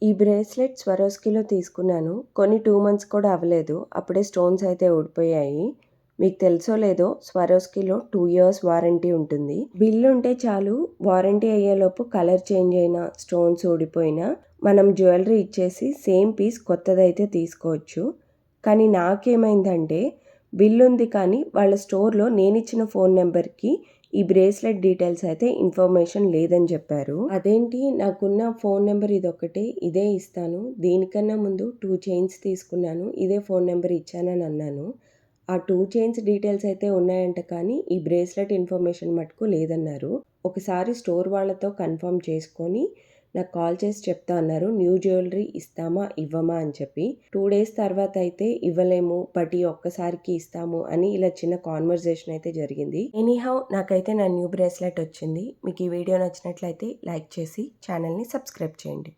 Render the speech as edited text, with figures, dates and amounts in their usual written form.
ఈ బ్రేస్లెట్ స్వరోస్కిలో తీసుకున్నాను. కొని 2 మంత్స్ కూడా అవ్వలేదు. అప్పుడే స్టోన్స్ అయితే ఊడిపోయాయి. మీకు తెలుసో లేదో స్వరోస్కిలో 2 ఇయర్స్ వారంటీ ఉంటుంది. బిల్ ఉంటే చాలు వారంటీ అయ్యేలోపు కలర్ చేంజ్ అయినా, స్టోన్స్ ఊడిపోయినా మనం జ్యువెలరీ ఇచ్చేసి సేమ్ పీస్ కొత్తదైతే తీసుకోవచ్చు. కానీ నాకేమైందంటే బిల్ ఉంది కానీ వాళ్ళ స్టోర్‌లో నేనిచ్చిన ఫోన్ నెంబర్‌కి ఈ బ్రేస్లెట్ డీటెయిల్స్ అయితే ఇన్ఫర్మేషన్ లేదని చెప్పారు. అదేంటి నాకున్న ఫోన్ నెంబర్ ఇదొక్కటే, ఇదే ఇస్తాను. దీనికన్నా ముందు 2 చైన్స్ తీసుకున్నాను. ఇదే ఫోన్ నెంబర్ ఇచ్చానని అన్నాను. ఆ 2 చైన్స్ డీటెయిల్స్ అయితే ఉన్నాయంట కానీ ఈ బ్రేస్లెట్ ఇన్ఫర్మేషన్ మటుకు లేదన్నారు. ఒకసారి స్టోర్ వాళ్ళతో కన్ఫర్మ్ చేసుకొని నాకు కాల్ చేసి చెప్తా అన్నారు. న్యూ జ్యువెలరీ ఇస్తామా ఇవ్వమా అని చెప్పి. 2 డేస్ తర్వాత అయితే ఇవ్వలేము బట్ ఈ ఒక్కసారికి ఇస్తాము అని ఇలా చిన్న కాన్వర్జేషన్ అయితే జరిగింది. ఎనీహౌ నాకైతే నా న్యూ బ్రేస్లెట్ వచ్చింది. మీకు ఈ వీడియో నచ్చినట్లయితే లైక్ చేసి ఛానల్ని సబ్స్క్రైబ్ చేయండి.